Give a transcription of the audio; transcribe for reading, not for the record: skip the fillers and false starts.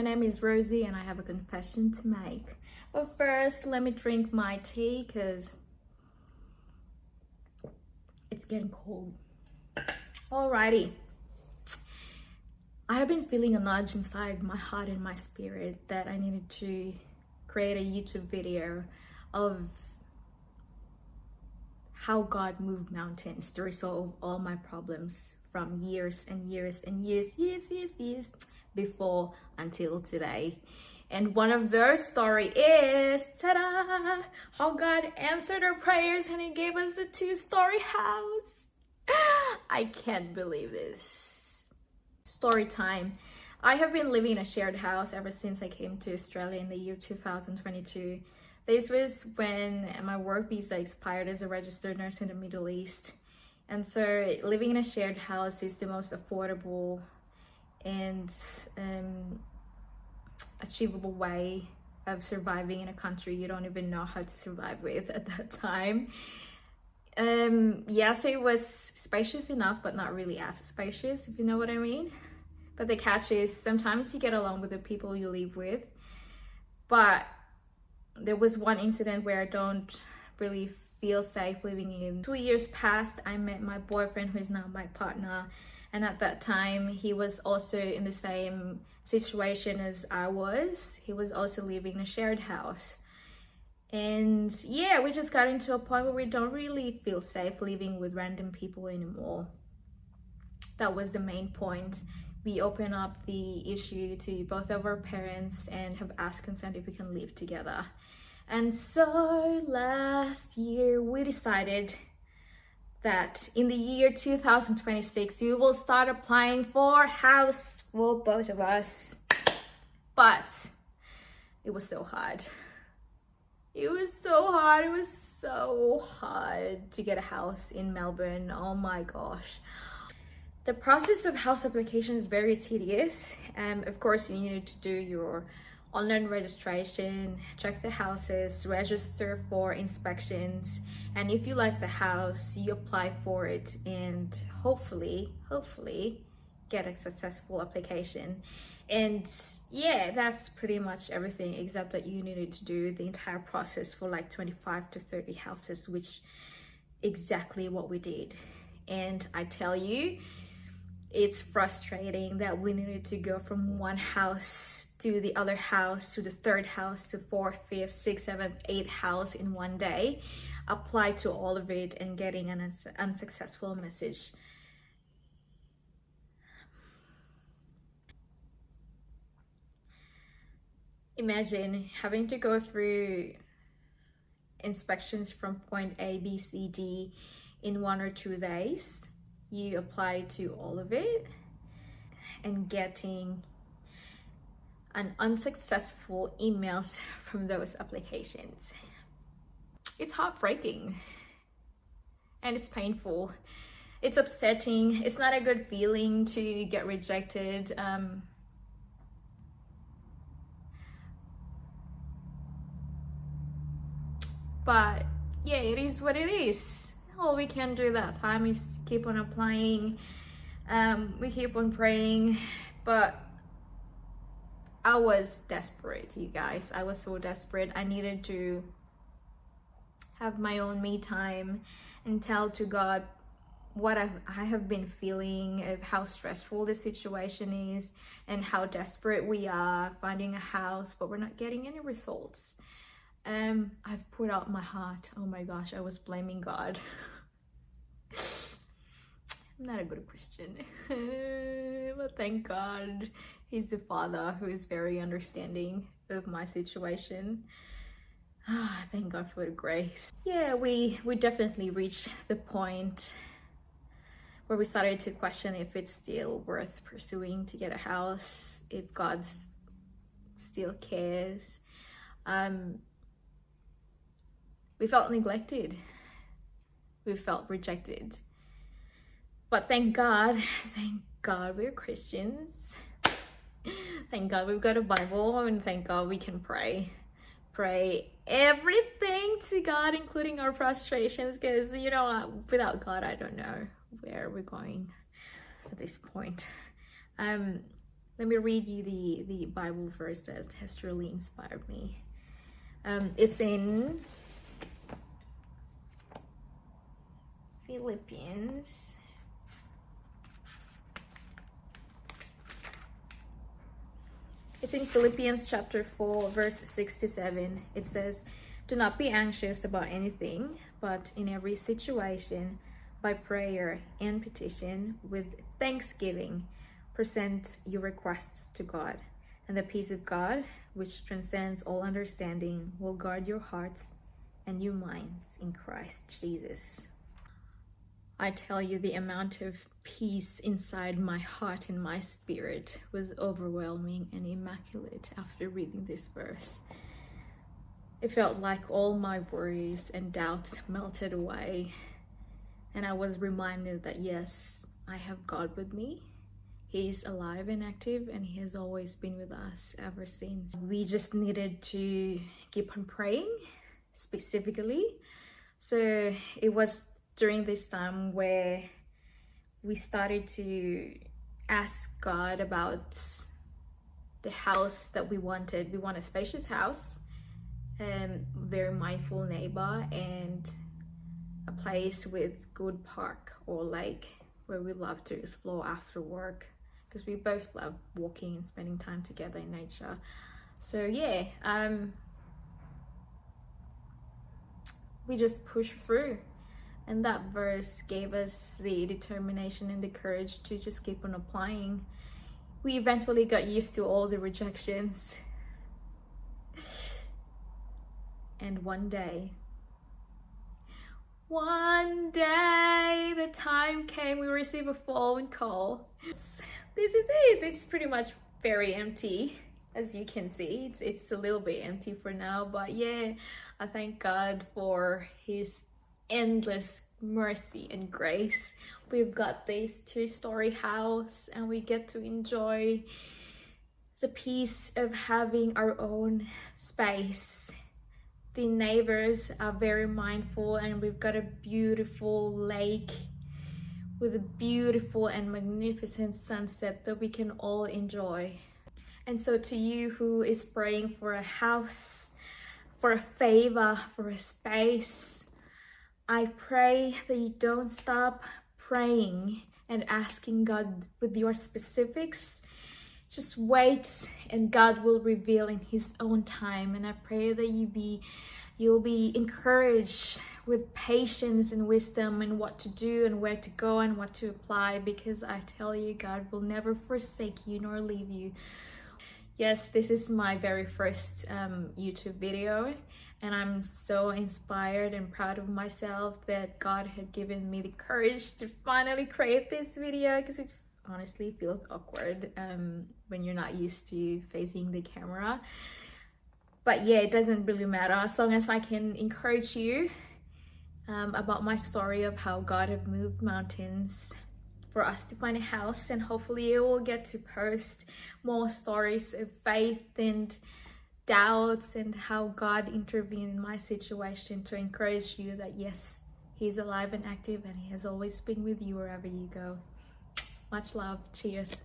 name is Rosie and I have a confession to make. But first, let me drink my tea because it's getting cold. Alrighty. I have been feeling a nudge inside my heart and my spirit that I needed to create a YouTube video of how God moved mountains to resolve all my problems from years and years before until today. And one of their story is, ta-da, how God answered our prayers and he gave us a 2-story house. I can't believe this. Story time. I have been living in a shared house ever since I came to Australia in the year 2022. This was when my work visa expired as a registered nurse in the Middle East. And so living in a shared house is the most affordable and achievable way of surviving in a country you don't even know how to survive with at that time. Yes, it was spacious enough, but not really as spacious, if you know what I mean. But the catch is sometimes you get along with the people you live with. But there was one incident where I don't really feel safe living in. 2 years passed, I met my boyfriend, who is now my partner. And at that time, he was also in the same situation as I was. He was also living in a shared house. And yeah, we just got into a point where we don't really feel safe living with random people anymore. That was the main point. We opened up the issue to both of our parents and have asked consent if we can live together. And so last year we decided that in the year 2026 we will start applying for a house for both of us. But it was so hard. It was so hard to get a house in Melbourne. Oh my gosh. The process of house application is very tedious. Of course, you need to do your online registration, check the houses, register for inspections, and if you like the house, you apply for it and hopefully get a successful application. And yeah, that's pretty much everything, except that you needed to do the entire process for like 25 to 30 houses, which exactly what we did. And I tell you, it's frustrating that we needed to go from one house to the other house, to the third house, to fourth, fifth, sixth, seventh, eighth house in one day, apply to all of it and getting an unsuccessful message. Imagine having to go through inspections from point A, B, C, D in 1 or 2 days. You apply to all of it and getting an unsuccessful emails from those applications. It's heartbreaking and it's painful. It's upsetting. It's not a good feeling to get rejected. But yeah, it is what it is. All we can do that time is keep on applying. We keep on praying, but I was desperate, you guys. I was so desperate. I needed to have my own me time and tell to God what I have been feeling, of how stressful the situation is and how desperate we are finding a house, but we're not getting any results. I've put out my heart. Oh my gosh, I was blaming God. I'm not a good Christian, but thank God he's the Father who is very understanding of my situation. Thank God for the grace. Yeah, we definitely reached the point where we started to question if it's still worth pursuing to get a house, if God still cares. We felt neglected. We felt rejected. But thank God we're Christians. Thank God we've got a Bible, and thank God we can pray. Pray everything to God, including our frustrations, because, you know, without God, I don't know where we're going at this point. Let me read you the Bible verse that has truly inspired me. It's in Philippians. It's in Philippians chapter 4, verse 6 to 7. It says, "Do not be anxious about anything, but in every situation, by prayer and petition, with thanksgiving, present your requests to God. And the peace of God, which transcends all understanding, will guard your hearts and your minds in Christ Jesus." I tell you, the amount of peace inside my heart and my spirit was overwhelming and immaculate after reading this verse. It felt like all my worries and doubts melted away, and I was reminded that yes, I have God with me. He's alive and active, and he has always been with us ever since. We just needed to keep on praying specifically. So it was during this time where we started to ask God about the house that we wanted. We want a spacious house, very mindful neighbor, and a place with good park or lake where we love to explore after work, because we both love walking and spending time together in nature. So yeah, we just pushed through. And that verse gave us the determination and the courage to just keep on applying. We eventually got used to all the rejections. And one day, the time came, we received a phone call. This is it. It's pretty much very empty. As you can see, it's a little bit empty for now. But yeah, I thank God for his endless mercy and grace. We've got this 2-story house, and we get to enjoy the peace of having our own space. The neighbors are very mindful, and we've got a beautiful lake with a beautiful and magnificent sunset that we can all enjoy. And so to you who is praying for a house, for a favor, for a space, I pray that you don't stop praying and asking God with your specifics. Just wait, and God will reveal in his own time. And I pray that you'll be encouraged with patience and wisdom and what to do and where to go and what to apply, because I tell you, God will never forsake you nor leave you. Yes, this is my very first YouTube video, and I'm so inspired and proud of myself that God had given me the courage to finally create this video, because it honestly feels awkward when you're not used to facing the camera. But yeah, it doesn't really matter as long as I can encourage you about my story of how God have moved mountains for us to find a house, and hopefully you will get to post more stories of faith and doubts and how God intervened in my situation to encourage you that yes, he's alive and active, and he has always been with you wherever you go. Much love. Cheers.